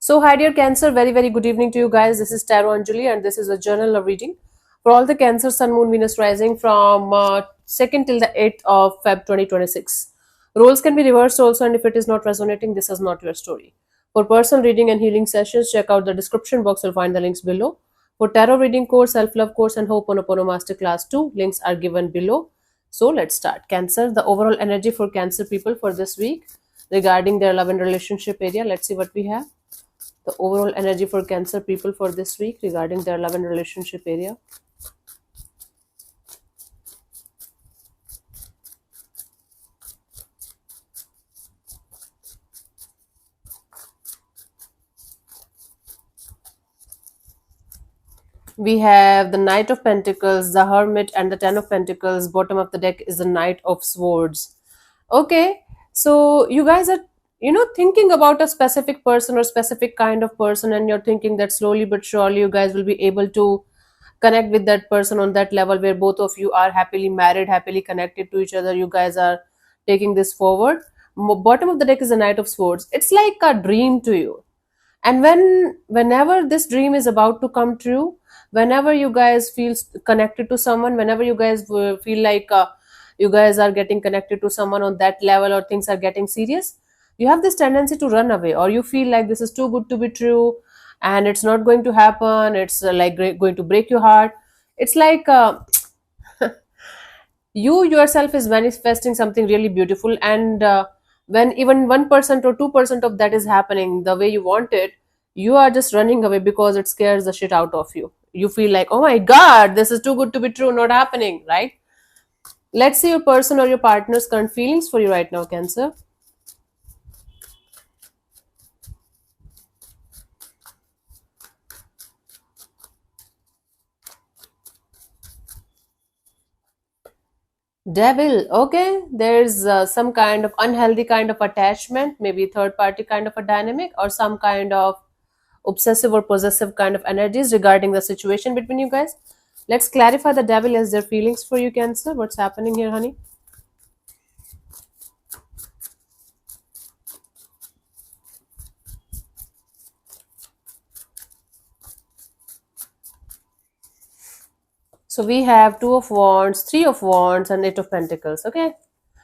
So, hi dear Cancer, very good evening to you guys. This is Tarot Anjali, and this is a journal of reading for all the Cancer, Sun, Moon, Venus rising from 2nd till the 8th of Feb 2026. Roles can be reversed also, and if it is not resonating, this is not your story. For personal reading and healing sessions, check out the description box. You'll find the links below. For tarot reading course, self love course, and Ho'oponopono Masterclass 2, links are given below. So, let's start. Cancer, the overall energy for Cancer people for this week regarding their love and relationship area. Let's see what we have. The overall energy for Cancer people for this week regarding their love and relationship area. We have the Knight of Pentacles, the Hermit, and the Ten of Pentacles. Bottom of the deck is the Knight of Swords. Okay, so you guys are, thinking about a specific person or specific kind of person, and you're thinking that slowly but surely you guys will be able to connect with that person on that level where both of you are happily married, happily connected to each other. You guys are taking this forward. Bottom of the deck is the Knight of Swords. It's like a dream to you, and whenever this dream is about to come true, whenever you guys feel connected to someone, whenever you guys feel like you guys are getting connected to someone on that level or things are getting serious, you have this tendency to run away, or you feel like this is too good to be true and it's not going to happen. It's going to break your heart. It's like you yourself is manifesting something really beautiful, and when even 1% or 2% of that is happening the way you want it, you are just running away because it scares the shit out of you. You feel like, oh my god, this is too good to be true, not happening, right? Let's see your person or your partner's current feelings for you right now, Cancer. Devil. Okay, there's some kind of unhealthy kind of attachment, maybe third party kind of a dynamic, or some kind of obsessive or possessive kind of energies regarding the situation between you guys. Let's clarify the devil as their feelings for you, Cancer. What's happening here, honey? So we have Two of Wands, Three of Wands, and Eight of Pentacles. Okay.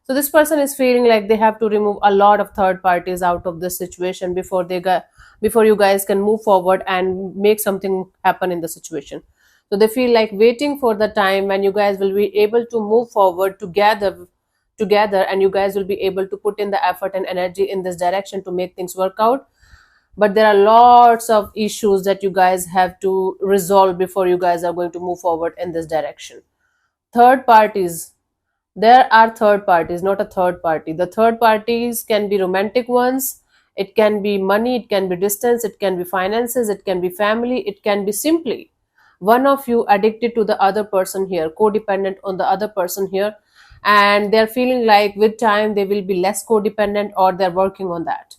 So this person is feeling like they have to remove a lot of third parties out of this situation before you guys can move forward and make something happen in the situation. So they feel like waiting for the time when you guys will be able to move forward together, and you guys will be able to put in the effort and energy in this direction to make things work out. But there are lots of issues that you guys have to resolve before you guys are going to move forward in this direction. Third parties, there are third parties, not a third party. The third parties can be romantic ones, it can be money, it can be distance, it can be finances, it can be family, it can be simply one of you addicted to the other person here, codependent on the other person here, and they're feeling like with time they will be less codependent, or they're working on that.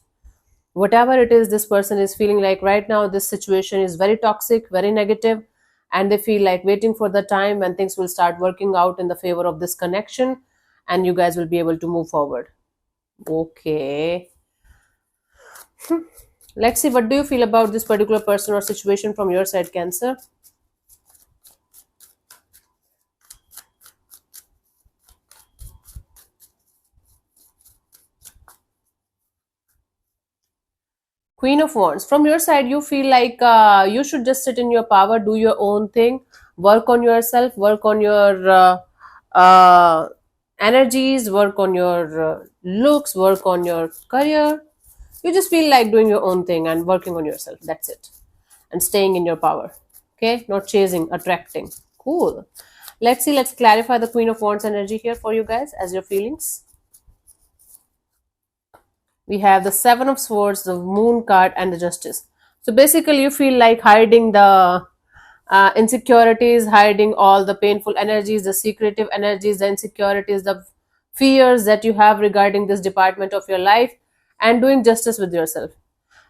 Whatever it is, this person is feeling like right now this situation is very toxic, very negative, and they feel like waiting for the time when things will start working out in the favor of this connection, and you guys will be able to move forward. Okay, let's see, what do you feel about this particular person or situation from your side, Cancer? Queen of Wands. From your side, you feel like you should just sit in your power, do your own thing, work on yourself, work on your uh, energies, work on your looks, work on your career. You just feel like doing your own thing and working on yourself. That's it. And staying in your power. Okay? Not chasing, attracting. Cool. Let's see, let's clarify the Queen of Wands energy here for you guys as your feelings. We have the Seven of Swords, the Moon card, and the Justice. So basically, you feel like hiding the insecurities, hiding all the painful energies, the secretive energies, the insecurities, the fears that you have regarding this department of your life, and doing justice with yourself.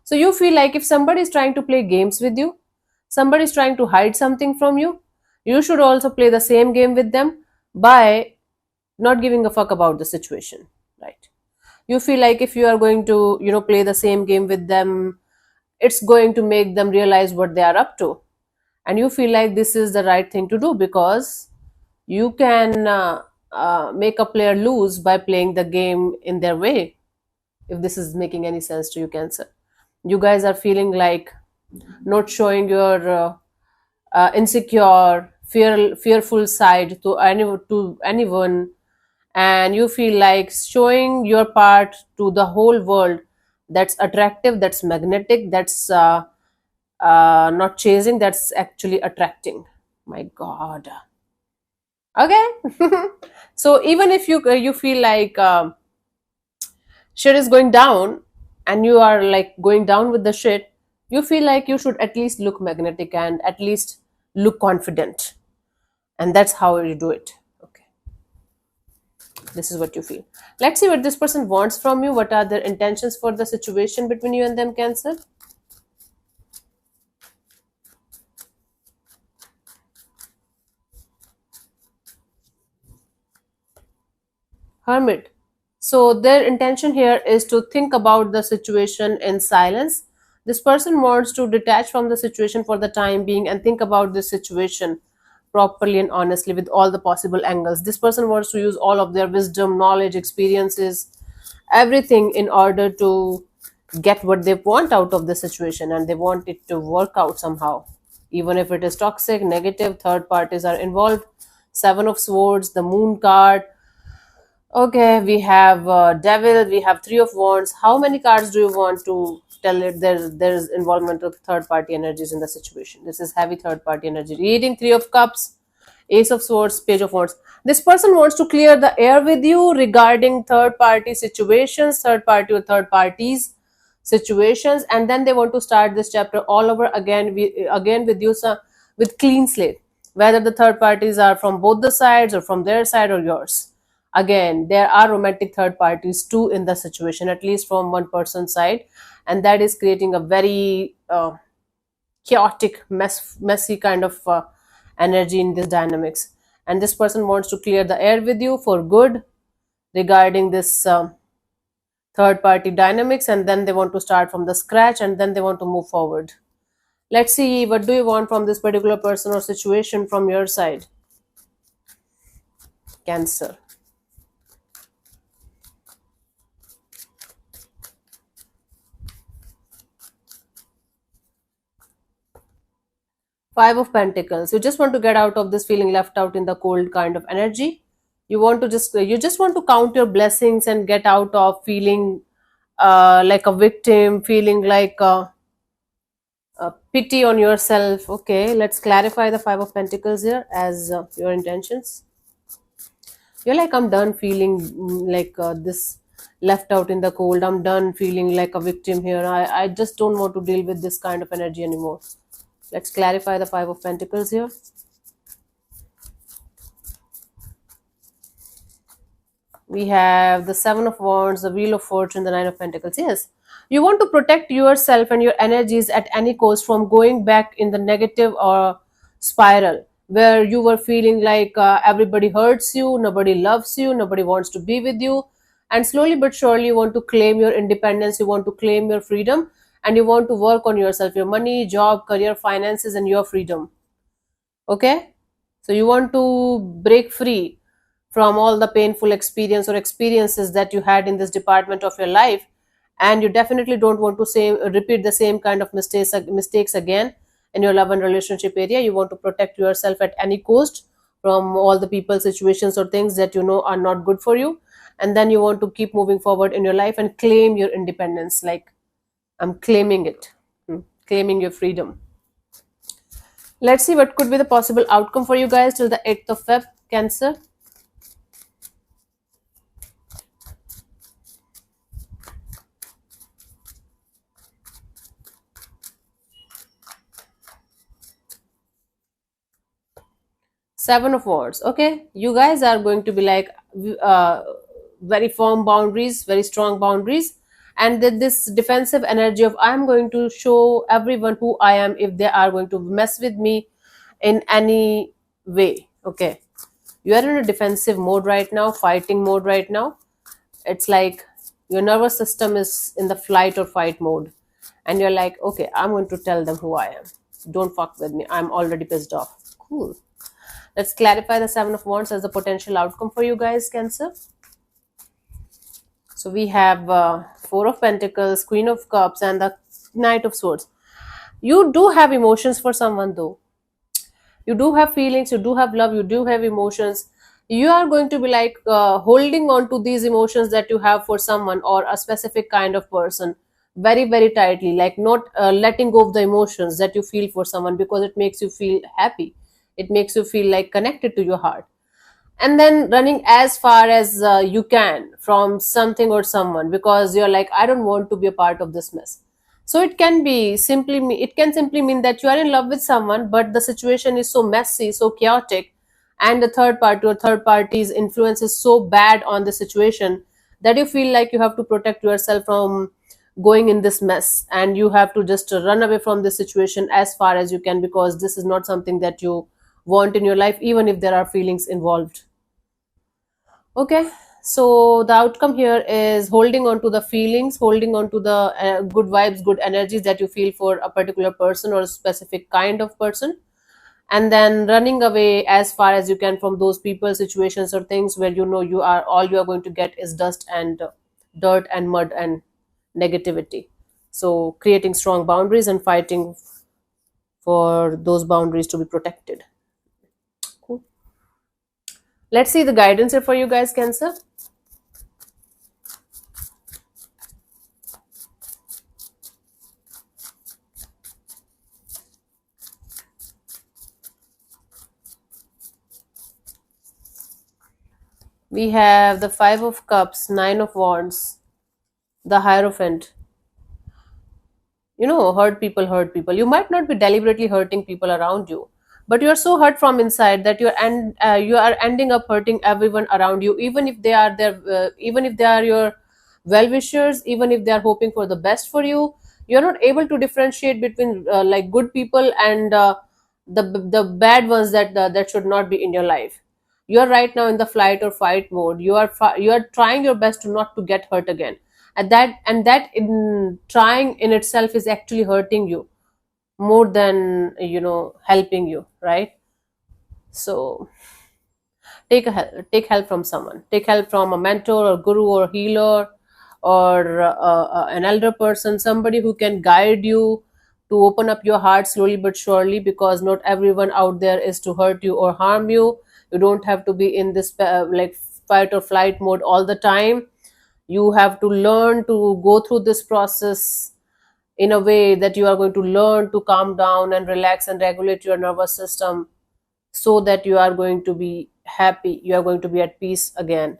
So you feel like if somebody is trying to play games with you, somebody is trying to hide something from you, you should also play the same game with them by not giving a fuck about the situation, right? You feel like if you are going to play the same game with them, it's going to make them realize what they are up to. And you feel like this is the right thing to do, because you can make a player lose by playing the game in their way, if this is making any sense to you, Cancer. You guys are feeling like not showing your insecure, fearful side to anyone, and you feel like showing your part to the whole world. That's attractive, that's magnetic, that's not chasing, that's actually attracting. My God. Okay. So even if you feel like shit is going down, and you are like going down with the shit, you feel like you should at least look magnetic and at least look confident, and that's how you do it. Okay, this is what you feel. Let's see what this person wants from you. What are their intentions for the situation between you and them, Cancer? Hermit. So their intention here is to think about the situation in silence. This person wants to detach from the situation for the time being and think about this situation properly and honestly with all the possible angles. This person wants to use all of their wisdom, knowledge, experiences, everything in order to get what they want out of the situation, and they want it to work out somehow. Even if it is toxic, negative, third parties are involved. Seven of Swords, the Moon card. Okay, we have Devil, we have Three of Wands. How many cards do you want to tell it there's involvement of third party energies in the situation? This is heavy third party energy. Reading Three of Cups, Ace of Swords, Page of Wands. This person wants to clear the air with you regarding third party situations, third party or third parties situations, and then they want to start this chapter all over again. Again with you, with clean slate. Whether the third parties are from both the sides or from their side or yours. Again, there are romantic third parties too in the situation, at least from one person's side, and that is creating a very chaotic, messy kind of energy in this dynamics. And this person wants to clear the air with you for good regarding this third party dynamics, and then they want to start from the scratch, and then they want to move forward. Let's see, what do you want from this particular person or situation from your side, Cancer? Five of Pentacles. You just want to get out of this feeling left out in the cold kind of energy. You just want to count your blessings and get out of feeling like a victim, feeling like pity on yourself. Okay, let's clarify the Five of Pentacles here as your intentions. You're like, I'm done feeling like this left out in the cold. I'm done feeling like a victim here. I just don't want to deal with this kind of energy anymore. Let's clarify the Five of Pentacles here. We have the Seven of Wands, the Wheel of Fortune, the Nine of Pentacles. Yes, you want to protect yourself and your energies at any cost from going back in the negative or spiral where you were feeling like everybody hurts you, nobody loves you, nobody wants to be with you. And slowly but surely, you want to claim your independence, you want to claim your freedom, and you want to work on yourself, your money, job, career, finances, and your freedom. Okay? So you want to break free from all the painful experience or experiences that you had in this department of your life, and you definitely don't want to repeat the same kind of mistakes again in your love and relationship area. You want to protect yourself at any cost from all the people, situations, or things that you know are not good for you, and then you want to keep moving forward in your life and claim your independence, like I'm claiming it. Claiming your freedom. Let's see what could be the possible outcome for you guys till the 8th of Feb, Cancer. Seven of Wands. Okay, you guys are going to be like very firm boundaries, very strong boundaries, and that this defensive energy of I'm going to show everyone who I am if they are going to mess with me in any way. Okay, you are in a defensive mode right now, fighting mode right now. It's like your nervous system is in the flight or fight mode, and you're like, okay, I'm going to tell them who I am. Don't fuck with me, I'm already pissed off. Cool. Let's clarify the Seven of Wands as the potential outcome for you guys, Cancer. So we have Four of Pentacles, Queen of Cups, and the Knight of Swords. You do have emotions for someone, though. You do have feelings, you do have love, you do have emotions. You are going to be like holding on to these emotions that you have for someone or a specific kind of person very, very tightly, like not letting go of the emotions that you feel for someone, because it makes you feel happy. It makes you feel like connected to your heart, and then running as far as you can from something or someone, because you're like, I don't want to be a part of this mess. So it can simply mean that you are in love with someone, but the situation is so messy, so chaotic, and the third party's influence is so bad on the situation that you feel like you have to protect yourself from going in this mess, and you have to just run away from this situation as far as you can, because this is not something that you want in your life, even if there are feelings involved. Okay, so the outcome here is holding on to the feelings, holding on to the good vibes, good energies that you feel for a particular person or a specific kind of person, and then running away as far as you can from those people, situations, or things where you know all you are going to get is dust and dirt and mud and negativity. So creating strong boundaries and fighting for those boundaries to be protected. Cool. Let's see the guidance here for you guys, Cancer. We have the Five of Cups, Nine of Wands, the Hierophant. Hurt people. You might not be deliberately hurting people around you, but you are so hurt from inside that you are ending up hurting everyone around you, even if they are your well wishers, even if they are hoping for the best for you. You are not able to differentiate between like good people and the bad ones that should not be in your life. You are right now in the flight or fight mode. You are trying your best to not to get hurt again, and that in trying in itself is actually hurting you more than helping you, right? So take help from someone. Take help from a mentor or guru or healer, or an elder person, somebody who can guide you to open up your heart slowly but surely, because not everyone out there is to hurt you or harm you. You don't have to be in this like fight or flight mode all the time. You have to learn to go through this process in a way that you are going to learn to calm down and relax and regulate your nervous system, so that you are going to be happy, you are going to be at peace again.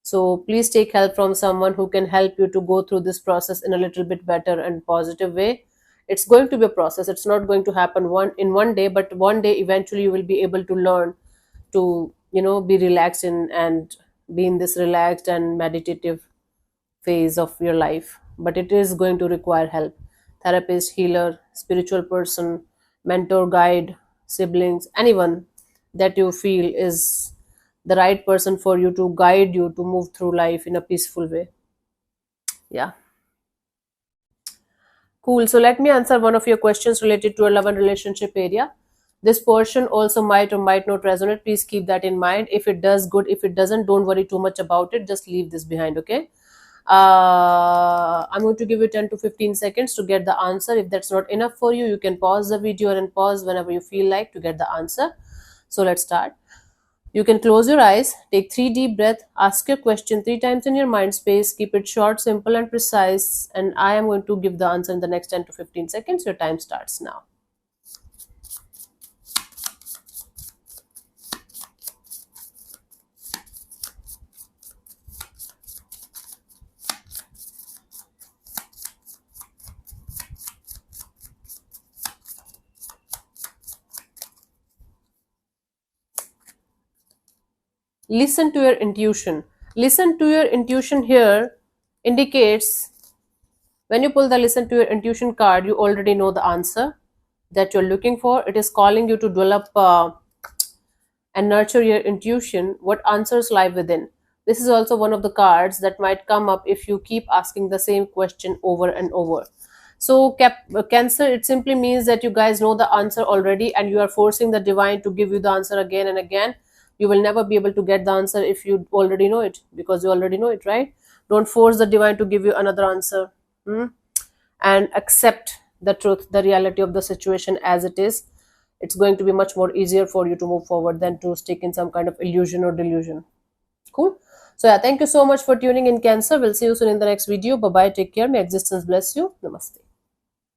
So please take help from someone who can help you to go through this process in a little bit better and positive way. It's going to be a process. It's not going to happen one day, but one day eventually you will be able to learn to be relaxed and be in this relaxed and meditative phase of your life. But it is going to require help. Therapist, healer, spiritual person, mentor, guide, siblings, anyone that you feel is the right person for you to guide you to move through life in a peaceful way. Yeah. Cool. So let me answer one of your questions related to a love and relationship area. This portion also might or might not resonate. Please keep that in mind. If it does, good. If it doesn't, don't worry too much about it. Just leave this behind, okay? I'm going to give you 10 to 15 seconds to get the answer. If that's not enough for you, you can pause the video and pause whenever you feel like to get the answer. So let's start. You can close your eyes, take 3 deep breaths, ask your question 3 times in your mind space, keep it short, simple and precise, and I am going to give the answer in the next 10 to 15 seconds. Your time starts now. Listen to your intuition. Listen to your intuition here indicates, when you pull the listen to your intuition card, you already know the answer that you're looking for. It is calling you to develop and nurture your intuition, what answers lie within. This is also one of the cards that might come up if you keep asking the same question over and over. So Cancer, it simply means that you guys know the answer already and you are forcing the divine to give you the answer again and again. You will never be able to get the answer if you already know it, because you already know it, right? Don't force the divine to give you another answer. Hmm? And accept the truth, the reality of the situation as it is. It's going to be much more easier for you to move forward than to stick in some kind of illusion or delusion. Cool. So yeah, thank you so much for tuning in, Cancer. We'll see you soon in the next video. Bye bye, take care, may existence bless you. Namaste.